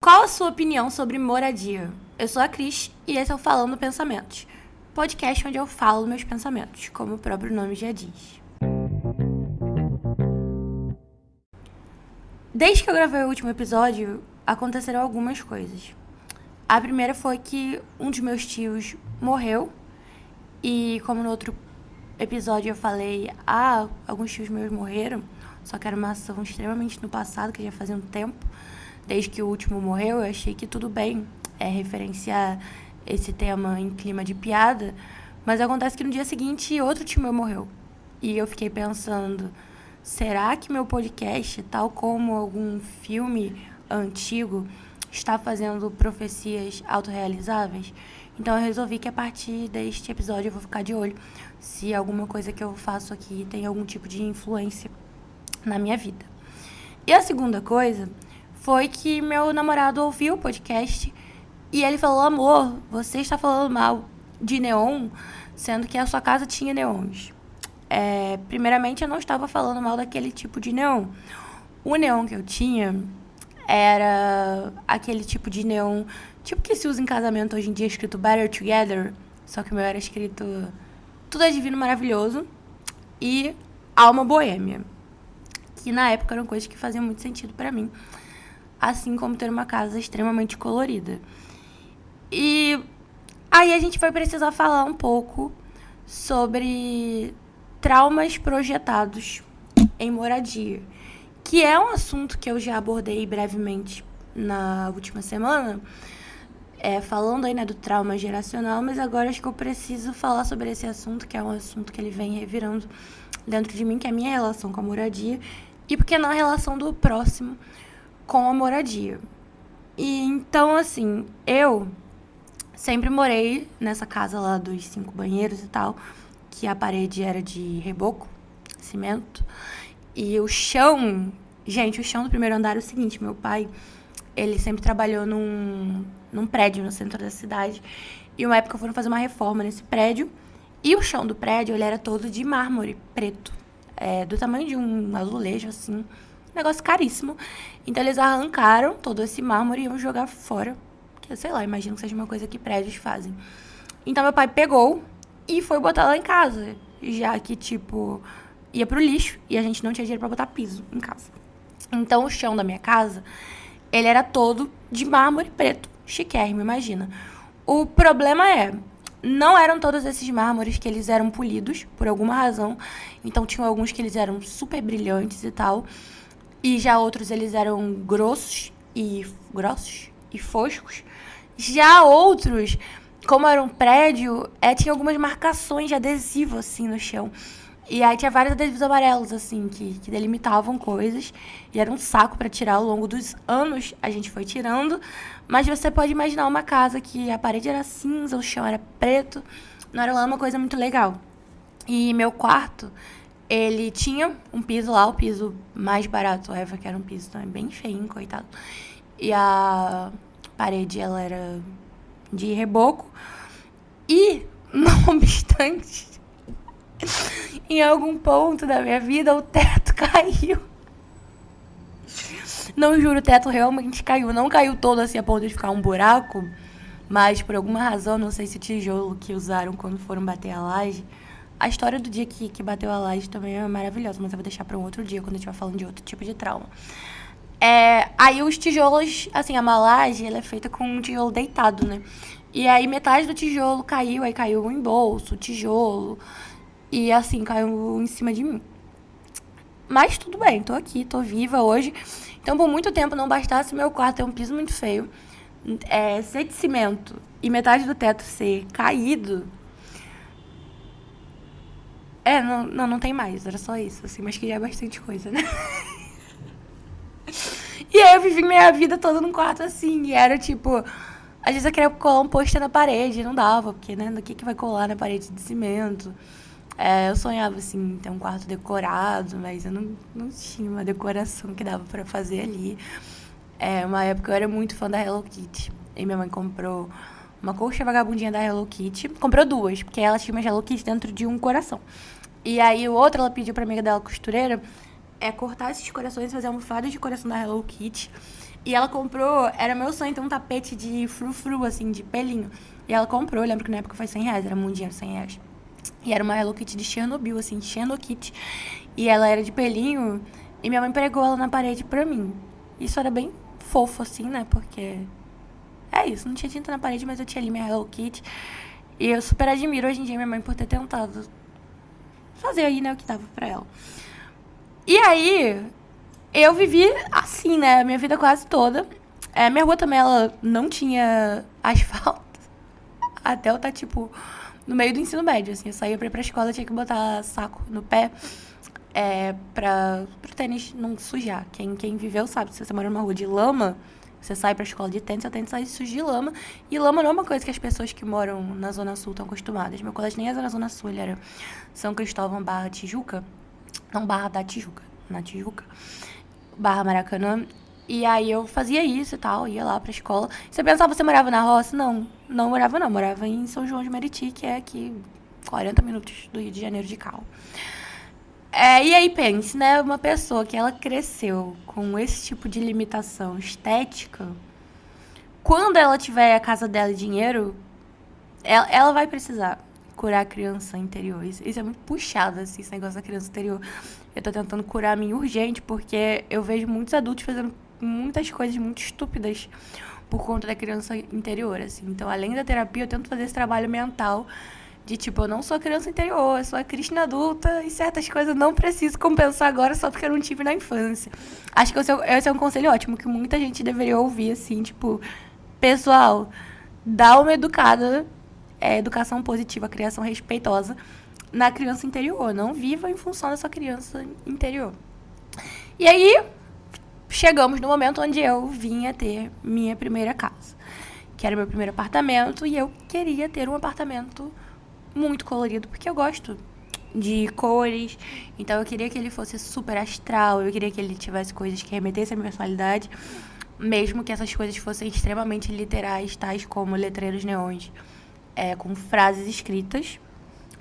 Qual a sua opinião sobre moradia? Eu sou a Cris e esse é o Falando Pensamentos, podcast onde eu falo meus pensamentos, como o próprio nome já diz. Desde que eu gravei o último episódio, aconteceram algumas coisas. A primeira foi que um dos meus tios morreu e, como no outro episódio eu falei, alguns tios meus morreram, só que era uma ação extremamente no passado, que já fazia um tempo. Desde que o último morreu, eu achei que tudo bem referenciar esse tema em clima de piada, mas acontece que no dia seguinte outro tio meu morreu. E eu fiquei pensando, será que meu podcast, tal como algum filme antigo, está fazendo profecias autorrealizáveis? Então eu resolvi que a partir deste episódio eu vou ficar de olho se alguma coisa que eu faço aqui tem algum tipo de influência na minha vida. E a segunda coisa foi que meu namorado ouviu o podcast e ele falou: amor, você está falando mal de neon, sendo que a sua casa tinha neons. Primeiramente, eu não estava falando mal daquele tipo de neon. O neon que eu tinha era aquele tipo de neon, tipo que se usa em casamento hoje em dia, escrito Better Together, só que o meu era escrito Tudo é Divino Maravilhoso e Alma Boêmia, que na época eram coisas que faziam muito sentido pra mim, assim como ter uma casa extremamente colorida. E aí a gente vai precisar falar um pouco sobre traumas projetados em moradia, que é um assunto que eu já abordei brevemente na última semana, falando aí, do trauma geracional, mas agora acho que eu preciso falar sobre esse assunto, que é um assunto que ele vem revirando dentro de mim, que é a minha relação com a moradia, e porque não a relação do próximo com a moradia. E então, assim, eu sempre morei nessa casa lá dos 5 banheiros e tal, que a parede era de reboco, cimento, e o chão... Gente, o chão do primeiro andar é o seguinte, meu pai, ele sempre trabalhou num prédio no centro da cidade, e uma época foram fazer uma reforma nesse prédio, e o chão do prédio, ele era todo de mármore preto, do tamanho de um azulejo, assim, negócio caríssimo. Então eles arrancaram todo esse mármore e iam jogar fora, que sei lá, imagino que seja uma coisa que prédios fazem. Então meu pai pegou e foi botar lá em casa, já que, tipo, ia pro lixo e a gente não tinha dinheiro pra botar piso em casa. Então o chão da minha casa, ele era todo de mármore preto, chiquérrimo, imagina. O problema não eram todos esses mármores que eles eram polidos, por alguma razão. Então tinham alguns que eles eram super brilhantes e tal, e já outros eles eram grossos e foscos. Já outros, como era um prédio, tinha algumas marcações de adesivo, assim, no chão. E aí tinha vários adesivos amarelos, assim, que delimitavam coisas. E era um saco pra tirar. Ao longo dos anos, a gente foi tirando. Mas você pode imaginar uma casa que a parede era cinza, o chão era preto. Não era lá uma coisa muito legal. E meu quarto, ele tinha um piso lá, o piso mais barato ever, que era um piso também bem feinho, coitado. E a parede, ela era de reboco. E, não obstante, em algum ponto da minha vida, o teto caiu. Não juro, o teto realmente caiu. Não caiu todo assim a ponto de ficar um buraco, mas por alguma razão, não sei se o tijolo que usaram quando foram bater a laje. A história do dia que bateu a laje também é maravilhosa, mas eu vou deixar pra um outro dia, quando a gente estiver falando de outro tipo de trauma. Aí os tijolos, assim, a laje, ela é feita com um tijolo deitado, né? E aí metade do tijolo caiu, aí caiu o embolso, o tijolo, e assim, caiu em cima de mim. Mas tudo bem, tô aqui, tô viva hoje. Então, por muito tempo, não bastasse meu quarto ter um piso muito feio, ser de cimento e metade do teto ser caído. Não tem mais, era só isso, assim, mas queria bastante coisa, né? E aí eu vivi minha vida toda num quarto assim, e era tipo... Às vezes eu queria colar um pôster na parede, não dava, porque, né, do que vai colar na parede de cimento? Eu sonhava, assim, em ter um quarto decorado, mas eu não tinha uma decoração que dava pra fazer ali. Uma época eu era muito fã da Hello Kitty, e minha mãe comprou uma colcha vagabundinha da Hello Kitty, comprou 2, porque ela tinha uma Hello Kitty dentro de um coração. E aí o outro ela pediu pra amiga dela, costureira, cortar esses corações e fazer almofadas de coração da Hello Kitty. E ela comprou, era meu sonho ter um tapete de frufru, assim, de pelinho. E ela comprou, eu lembro que na época foi R$100, era muito dinheiro, R$100. E era uma Hello Kitty de Chernobyl, assim, de Chernokyt. E ela era de pelinho, e minha mãe pregou ela na parede pra mim. Isso era bem fofo, assim, né, porque... É isso, não tinha tinta na parede, mas eu tinha ali minha Hello Kitty. E eu super admiro hoje em dia minha mãe por ter tentado fazer aí, né, o que dava pra ela. E aí, eu vivi assim, né, a minha vida quase toda. Minha rua também, ela não tinha asfalto. Até eu estar, tipo, no meio do ensino médio, assim. Eu saía pra ir pra escola, eu tinha que botar saco no pé pro tênis não sujar. Quem viveu sabe, se você mora numa rua de lama, você sai pra escola de tênis, seu tênis sai sujo de lama. E lama não é uma coisa que as pessoas que moram na Zona Sul estão acostumadas. Meu colégio nem era na Zona Sul, ele era São Cristóvão barra Tijuca. Não, barra da Tijuca, na Tijuca. Barra Maracanã. E aí eu fazia isso e tal, ia lá pra escola. Você pensava, você morava na roça? Não, não morava não. Morava em São João de Meriti, que é aqui 40 minutos do Rio de Janeiro de carro. E aí pense, né, uma pessoa que ela cresceu com esse tipo de limitação estética, quando ela tiver a casa dela e dinheiro, ela vai precisar curar a criança interior. Isso é muito puxado, assim, esse negócio da criança interior. Eu tô tentando curar a minha urgente, porque eu vejo muitos adultos fazendo muitas coisas muito estúpidas por conta da criança interior, assim. Então, além da terapia, eu tento fazer esse trabalho mental de, tipo, eu não sou criança interior, eu sou a Cristina adulta e certas coisas eu não preciso compensar agora só porque eu não tive na infância. Acho que esse é um conselho ótimo, que muita gente deveria ouvir, assim, tipo, pessoal, dá uma educada, educação positiva, criação respeitosa na criança interior. Não viva em função dessa criança interior. E aí, chegamos no momento onde eu vinha ter minha primeira casa, que era meu primeiro apartamento, e eu queria ter um apartamento muito colorido, porque eu gosto de cores, então eu queria que ele fosse super astral, eu queria que ele tivesse coisas que remetessem à minha personalidade, mesmo que essas coisas fossem extremamente literais, tais como letreiros neons com frases escritas.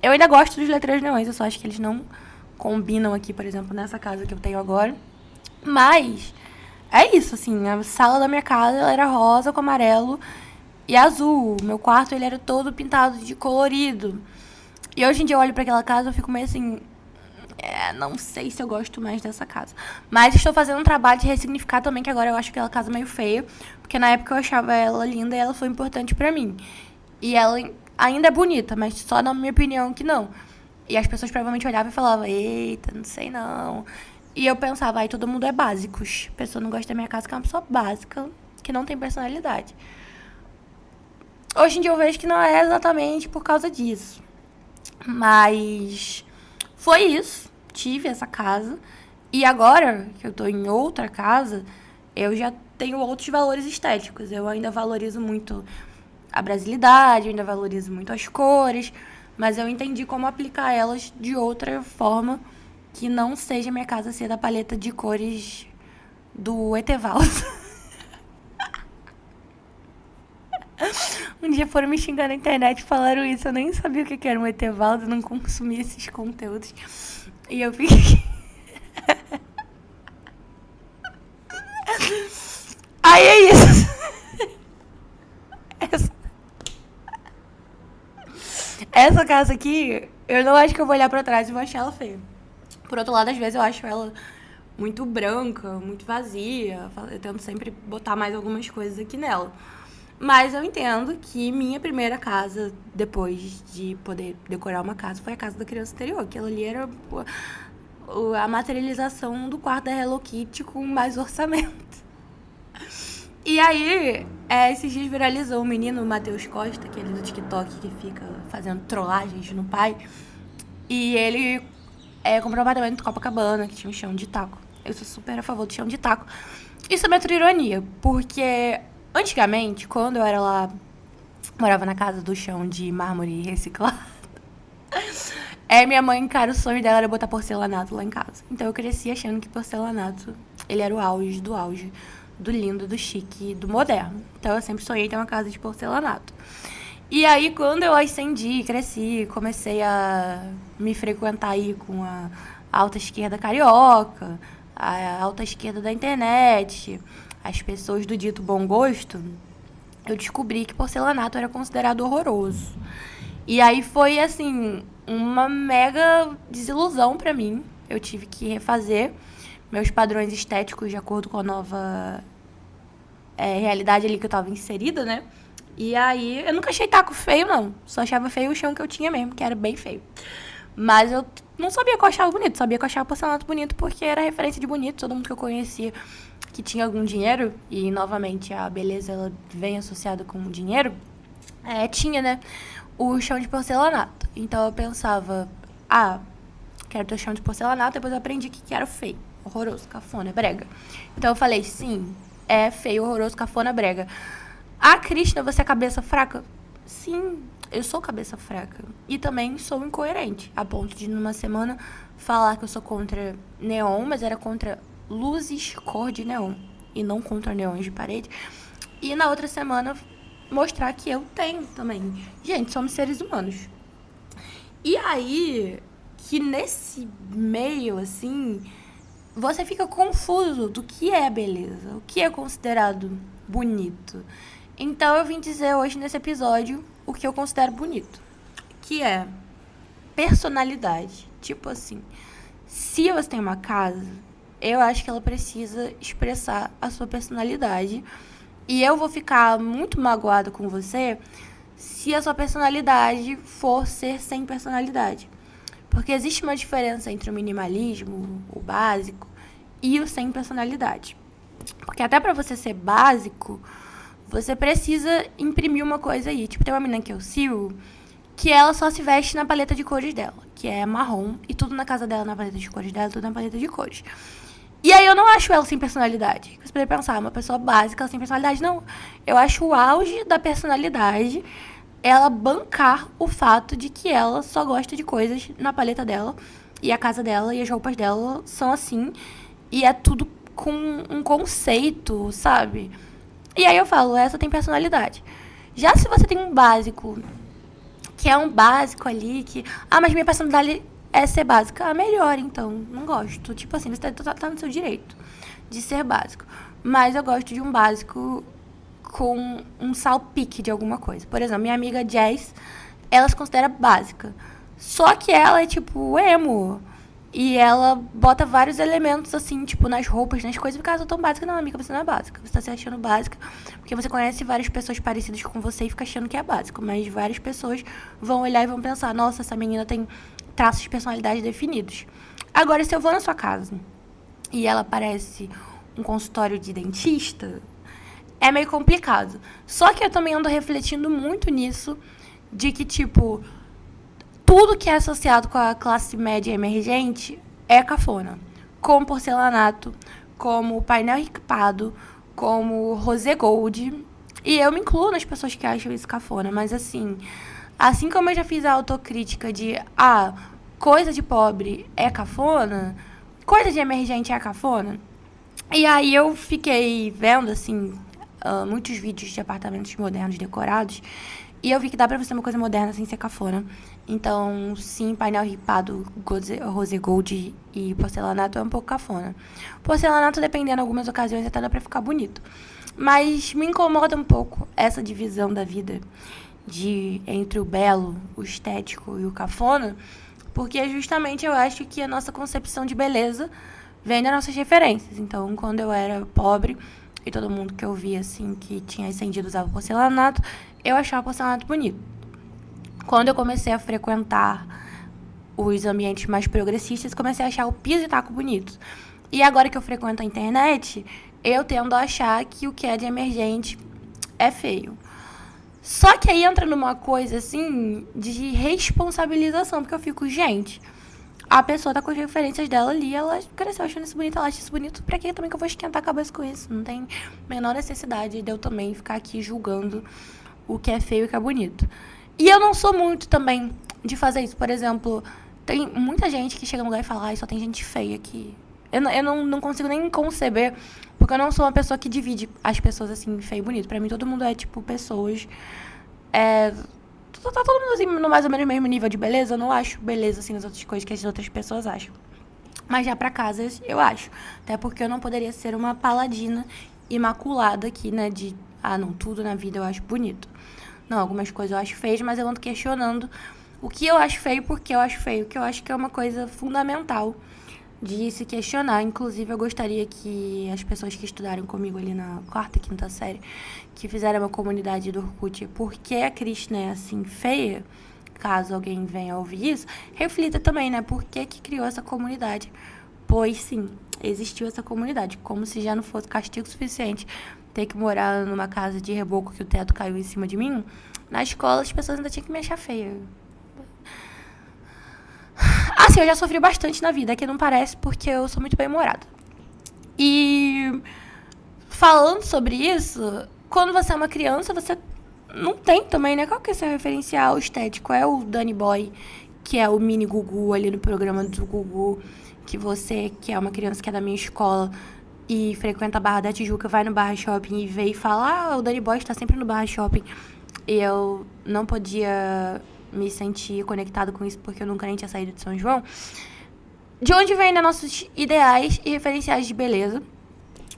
Eu ainda gosto dos letreiros neons, eu só acho que eles não combinam aqui, por exemplo, nessa casa que eu tenho agora. Mas é isso, assim, a sala da minha casa ela era rosa com amarelo e azul. Meu quarto ele era todo pintado de colorido. E hoje em dia eu olho pra aquela casa e eu fico meio assim... não sei se eu gosto mais dessa casa. Mas estou fazendo um trabalho de ressignificar também, que agora eu acho aquela casa meio feia. Porque na época eu achava ela linda e ela foi importante pra mim. E ela ainda é bonita, mas só na minha opinião que não. E as pessoas provavelmente olhavam e falavam, eita, não sei não. E eu pensava, todo mundo é básicos. A pessoa não gosta da minha casa, que é uma pessoa básica, que não tem personalidade. Hoje em dia eu vejo que não é exatamente por causa disso. Mas foi isso. Tive essa casa. E agora que eu tô em outra casa, eu já tenho outros valores estéticos. Eu ainda valorizo muito a brasilidade, eu ainda valorizo muito as cores, mas eu entendi como aplicar elas de outra forma que não seja minha casa ser da paleta de cores do Etevaldo. Um dia foram me xingar na internet e falaram isso. Eu nem sabia o que era um Etevaldo, não consumia esses conteúdos. E eu fiquei... Aí é isso. Essa casa aqui, eu não acho que eu vou olhar pra trás e vou achar ela feia. Por outro lado, às vezes eu acho ela muito branca, muito vazia. Eu tento sempre botar mais algumas coisas aqui nela. Mas eu entendo que minha primeira casa, depois de poder decorar uma casa, foi a casa da criança interior. Aquilo ali era a materialização do quarto da Hello Kitty com mais orçamento. E aí, esses dias viralizou o menino Matheus Costa, aquele do TikTok que fica fazendo trollagens no pai. E ele comprou um apartamento em Copacabana, que tinha um chão de taco. Eu sou super a favor do chão de taco. Isso é outra ironia, porque antigamente, quando eu era lá, morava na casa do chão de mármore reciclado, minha mãe, cara, o sonho dela era botar porcelanato lá em casa. Então eu cresci achando que porcelanato, ele era o auge do auge, do lindo, do chique, do moderno. Então eu sempre sonhei ter uma casa de porcelanato. E aí, quando eu ascendi, cresci, comecei a me frequentar aí com a alta esquerda carioca, a alta esquerda da internet, as pessoas do dito bom gosto, eu descobri que porcelanato era considerado horroroso. E aí foi, assim, uma mega desilusão pra mim. Eu tive que refazer meus padrões estéticos de acordo com a nova realidade ali que eu tava inserida, né? E aí, eu nunca achei taco feio, não. Só achava feio o chão que eu tinha mesmo, que era bem feio. Mas eu não sabia que eu achava bonito. Sabia que eu achava porcelanato bonito porque era referência de bonito. Todo mundo que eu conhecia que tinha algum dinheiro, e novamente a beleza ela vem associada com o dinheiro, tinha, né, o chão de porcelanato. Então eu pensava, quero ter chão de porcelanato. Depois eu aprendi que era feio, horroroso, cafona, brega. Então eu falei, sim, é feio, horroroso, cafona, brega. Krishna, você é cabeça fraca? Sim, eu sou cabeça fraca. E também sou incoerente, a ponto de numa semana falar que eu sou contra neon, mas era contra luzes cor de neon e não contra neons de parede. E na outra semana mostrar que eu tenho também. Gente, somos seres humanos. E aí, que nesse meio, assim, você fica confuso do que é beleza, o que é considerado bonito. Então eu vim dizer hoje nesse episódio o que eu considero bonito, que é personalidade. Tipo assim, se você tem uma casa, eu acho que ela precisa expressar a sua personalidade. E eu vou ficar muito magoada com você se a sua personalidade for ser sem personalidade. Porque existe uma diferença entre o minimalismo, o básico, e o sem personalidade. Porque até pra você ser básico, você precisa imprimir uma coisa aí. Tipo, tem uma menina que eu sigo que ela só se veste na paleta de cores dela, que é marrom, e tudo na casa dela na paleta de cores dela, tudo na paleta de cores. E aí eu não acho ela sem personalidade. Você pode pensar, uma pessoa básica sem personalidade. Não, eu acho o auge da personalidade ela bancar o fato de que ela só gosta de coisas na paleta dela, e a casa dela e as roupas dela são assim, e é tudo com um conceito, sabe? E aí eu falo, essa tem personalidade. Já se você tem um básico, que é um básico ali, que... mas minha personalidade é ser básica. Melhor, então. Não gosto. Tipo assim, você tá no seu direito de ser básico. Mas eu gosto de um básico com um salpique de alguma coisa. Por exemplo, minha amiga Jazz, ela se considera básica. Só que ela é, tipo, emo. E ela bota vários elementos, assim, tipo, nas roupas, nas coisas. Porque ela é tão básica. Não, amiga, você não é básica. Você tá se achando básica porque você conhece várias pessoas parecidas com você e fica achando que é básico. Mas várias pessoas vão olhar e vão pensar, nossa, essa menina tem traços de personalidade definidos. Agora, se eu vou na sua casa e ela parece um consultório de dentista, é meio complicado. Só que eu também ando refletindo muito nisso, de que, tipo, tudo que é associado com a classe média emergente é cafona. Como porcelanato, como painel ripado, como rosé gold. E eu me incluo nas pessoas que acham isso cafona, mas assim como eu já fiz a autocrítica de coisa de pobre é cafona, coisa de emergente é cafona. E aí eu fiquei vendo, assim, muitos vídeos de apartamentos modernos decorados, e eu vi que dá pra você ter uma coisa moderna sem ser cafona. Então, sim, painel ripado, rosé gold e porcelanato é um pouco cafona. Porcelanato, dependendo, em algumas ocasiões, até dá pra ficar bonito. Mas me incomoda um pouco essa divisão da vida entre o belo, o estético e o cafona, porque justamente eu acho que a nossa concepção de beleza vem das nossas referências. Então, quando eu era pobre e todo mundo que eu via, assim, que tinha acendido usava porcelanato, eu achava porcelanato bonito. Quando eu comecei a frequentar os ambientes mais progressistas, comecei a achar o piso e taco bonito. E agora que eu frequento a internet, eu tendo a achar que o que é de emergente é feio. Só que aí entra numa coisa, assim, de responsabilização, porque eu fico, gente, a pessoa tá com as referências dela ali, ela cresceu achando isso bonito, ela acha isso bonito, pra que também que eu vou esquentar a cabeça com isso? Não tem menor necessidade de eu também ficar aqui julgando o que é feio e o que é bonito. E eu não sou muito também de fazer isso. Por exemplo, tem muita gente que chega no lugar e fala, só tem gente feia aqui. Eu não consigo nem conceber, porque eu não sou uma pessoa que divide as pessoas, assim, feio e bonito. Pra mim, todo mundo é, tipo, pessoas... Tá todo mundo, assim, no mais ou menos mesmo nível de beleza. Eu não acho beleza, assim, nas outras coisas que as outras pessoas acham. Mas já pra casas, eu acho. Até porque eu não poderia ser uma paladina imaculada aqui, né, de, não, tudo na vida eu acho bonito. Não, algumas coisas eu acho feias, mas eu ando questionando o que eu acho feio, porque eu acho feio, que eu acho que é uma coisa fundamental de se questionar. Inclusive, eu gostaria que as pessoas que estudaram comigo ali na 4ª, 5ª série, que fizeram uma comunidade do Orkut, por que a Krishna é assim feia, caso alguém venha ouvir isso, reflita também, né, por que criou essa comunidade. Pois sim, existiu essa comunidade, como se já não fosse castigo suficiente ter que morar numa casa de reboco que o teto caiu em cima de mim. Na escola as pessoas ainda tinham que me achar feia. Assim, eu já sofri bastante na vida, que não parece, porque eu sou muito bem-humorada. E falando sobre isso, quando você é uma criança, você não tem também, né? Qual que é o seu referencial estético? É o Danny Boy, que é o mini Gugu ali no programa do Gugu, que você, que é uma criança que é da minha escola e frequenta a Barra da Tijuca, vai no Barra Shopping e vê e fala, o Danny Boy está sempre no Barra Shopping. E eu não podia me sentir conectado com isso porque eu nunca nem tinha saído de São João. De onde vem, né, nossos ideais e referenciais de beleza?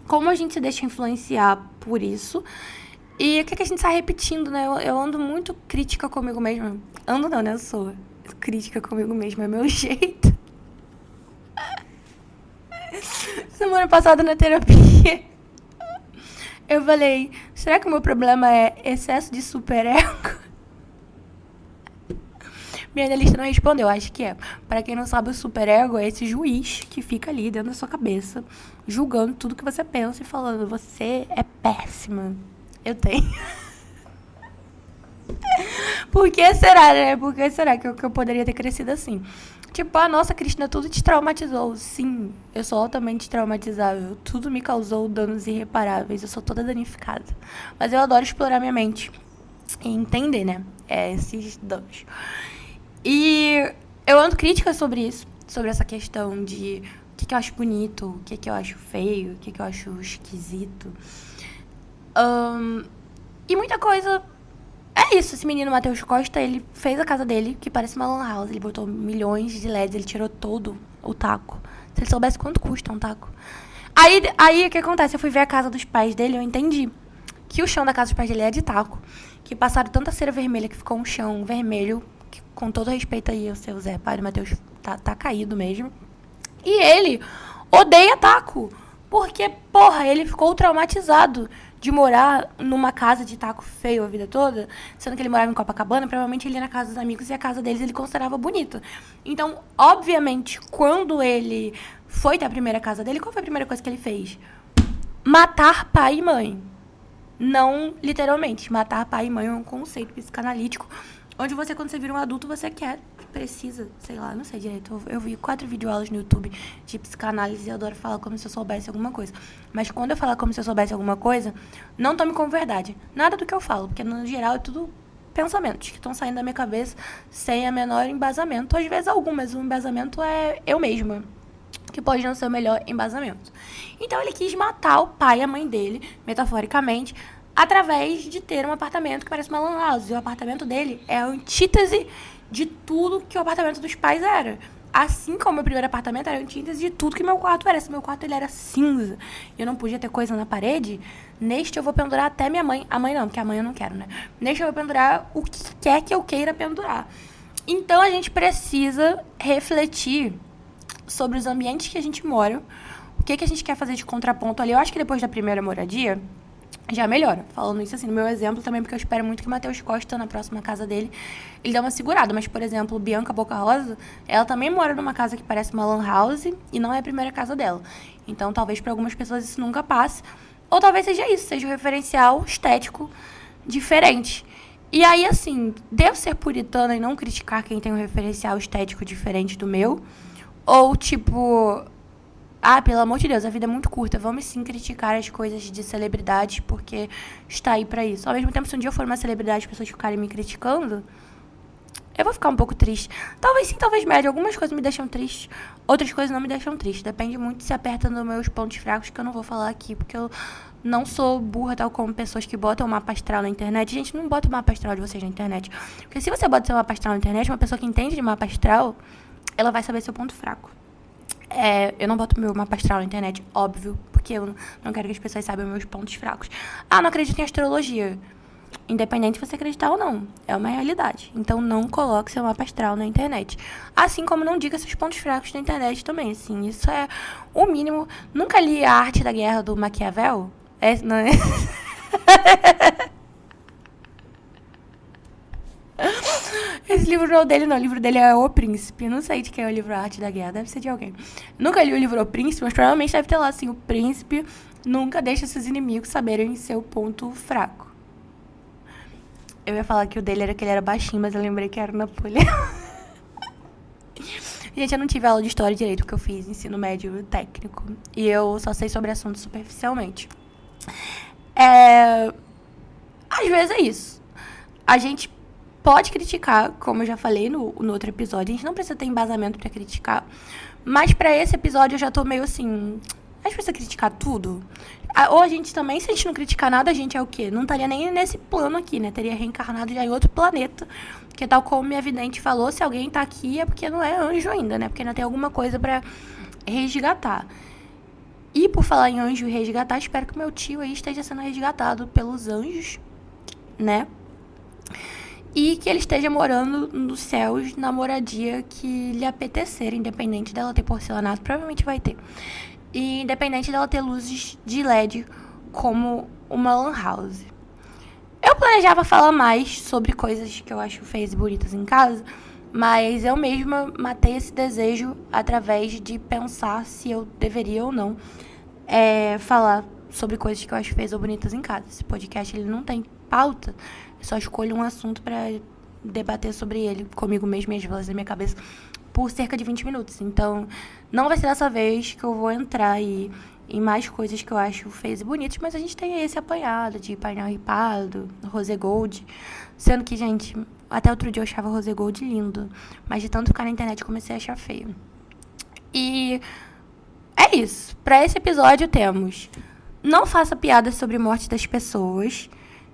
Como a gente se deixa influenciar por isso? E o que a gente está repetindo, né? Eu ando muito crítica comigo mesma. Ando não, né? Eu sou crítica comigo mesma, é meu jeito. Semana passada na terapia, eu falei, será que o meu problema é excesso de superego? Minha analista não respondeu, acho que é. Pra quem não sabe, o superego é esse juiz que fica ali dentro da sua cabeça, julgando tudo que você pensa e falando, você é péssima. Eu tenho. Por que será, né? Por que será que eu poderia ter crescido assim? Tipo, nossa, Cristina, tudo te traumatizou. Sim, eu sou altamente traumatizável. Tudo me causou danos irreparáveis. Eu sou toda danificada. Mas eu adoro explorar minha mente e entender, né? Esses danos. E eu ando crítica sobre isso. Sobre essa questão de o que eu acho bonito, o que eu acho feio, o que eu acho esquisito. E muita coisa... É isso, esse menino Matheus Costa, ele fez a casa dele, que parece uma lan house. Ele botou milhões de LEDs, ele tirou todo o taco. Se ele soubesse quanto custa um taco. Aí o que acontece? Eu fui ver a casa dos pais dele, eu entendi que o chão da casa dos pais dele é de taco. Que passaram tanta cera vermelha que ficou um chão vermelho, que, com todo respeito aí ao seu Zé, pai do Matheus, tá caído mesmo. E ele odeia taco. Porque, porra, ele ficou traumatizado de morar numa casa de taco feio a vida toda, sendo que ele morava em Copacabana, provavelmente ele ia na casa dos amigos e a casa deles ele considerava bonita. Então, obviamente, quando ele foi ter a primeira casa dele, qual foi a primeira coisa que ele fez? Matar pai e mãe. Não literalmente. Matar pai e mãe é um conceito psicanalítico, onde você, quando você vira um adulto, você precisa, sei lá, não sei direito. Eu vi 4 videoaulas no YouTube de psicanálise e eu adoro falar como se eu soubesse alguma coisa. Mas quando eu falar como se eu soubesse alguma coisa, não tome como verdade. Nada do que eu falo, porque no geral é tudo pensamentos que estão saindo da minha cabeça sem a menor embasamento. Às vezes algum, mas o embasamento é eu mesma, que pode não ser o melhor embasamento. Então ele quis matar o pai e a mãe dele, metaforicamente, através de ter um apartamento que parece uma lan house. E o apartamento dele é a antítese de tudo que o apartamento dos pais era. Assim como o meu primeiro apartamento era a antítese de tudo que meu quarto era. Se meu quarto ele era cinza e eu não podia ter coisa na parede, neste eu vou pendurar até minha mãe. A mãe não, porque a mãe eu não quero, né? Neste eu vou pendurar o que quer que eu queira pendurar. Então a gente precisa refletir sobre os ambientes que a gente mora, o que a gente quer fazer de contraponto ali. Eu acho que depois da primeira moradia já melhora. Falando isso assim, no meu exemplo também, porque eu espero muito que o Matheus Costa, na próxima casa dele, ele dê uma segurada. Mas, por exemplo, Bianca Boca Rosa, ela também mora numa casa que parece uma lan house e não é a primeira casa dela. Então, talvez para algumas pessoas isso nunca passe. Ou talvez seja isso, seja um referencial estético diferente. E aí, assim, devo ser puritana e não criticar quem tem um referencial estético diferente do meu? Ou, tipo... pelo amor de Deus, a vida é muito curta. Vamos sim criticar as coisas de celebridades, porque está aí pra isso. Ao mesmo tempo, se um dia eu for uma celebridade e as pessoas ficarem me criticando, eu vou ficar um pouco triste. Talvez sim, talvez médio. Algumas coisas me deixam triste, outras coisas não me deixam triste. Depende muito se aperta nos meus pontos fracos, que eu não vou falar aqui, porque eu não sou burra, tal como pessoas que botam o mapa astral na internet. Gente, não bota o mapa astral de vocês na internet. Porque se você bota seu mapa astral na internet, uma pessoa que entende de mapa astral, ela vai saber seu ponto fraco. Eu não boto meu mapa astral na internet, óbvio, porque eu não quero que as pessoas saibam meus pontos fracos. Ah, não acredito em astrologia. Independente de você acreditar ou não, é uma realidade. Então não coloque seu mapa astral na internet. Assim como não diga seus pontos fracos na internet também, assim. Isso é o mínimo. Nunca li A Arte da Guerra do Maquiavel? Não é? Esse livro não é dele, não. O livro dele é O Príncipe. Não sei de quem é o livro A Arte da Guerra. Deve ser de alguém. Nunca li o livro O Príncipe, mas provavelmente deve ter lá, assim, o príncipe nunca deixa seus inimigos saberem seu ponto fraco. Eu ia falar que o dele era que ele era baixinho, mas eu lembrei que era o Napoleão. Gente, eu não tive aula de história direito, porque eu fiz ensino médio técnico. E eu só sei sobre assuntos superficialmente. Às vezes é isso. A gente pode criticar, como eu já falei no outro episódio. A gente não precisa ter embasamento pra criticar. Mas pra esse episódio eu já tô meio assim... A gente precisa criticar tudo? Ou a gente também, se a gente não criticar nada, a gente é o quê? Não estaria nem nesse plano aqui, né? Teria reencarnado já em outro planeta. Porque tal como minha vidente falou, se alguém tá aqui é porque não é anjo ainda, né? Porque ainda tem alguma coisa pra resgatar. E por falar em anjo e resgatar, espero que meu tio aí esteja sendo resgatado pelos anjos, né? E que ele esteja morando nos céus na moradia que lhe apetecer, independente dela ter porcelanato, provavelmente vai ter. E independente dela ter luzes de LED como uma lan house. Eu planejava falar mais sobre coisas que eu acho feias e bonitas em casa, mas eu mesma matei esse desejo através de pensar se eu deveria ou não falar sobre coisas que eu acho feias ou bonitas em casa. Esse podcast ele não tem pauta, eu só escolho um assunto pra debater sobre ele comigo mesma e as vozes da minha cabeça por cerca de 20 minutos. Então, não vai ser dessa vez que eu vou entrar aí em mais coisas que eu acho feias e bonitas, mas a gente tem esse apanhado de painel ripado, rose gold, sendo que, gente, até outro dia eu achava rose gold lindo, mas de tanto ficar na internet eu comecei a achar feio. E é isso. Pra esse episódio temos: não faça piadas sobre morte das pessoas,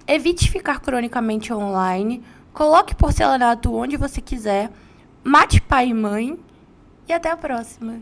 evite ficar cronicamente online, coloque porcelanato onde você quiser, mate pai e mãe, e até a próxima.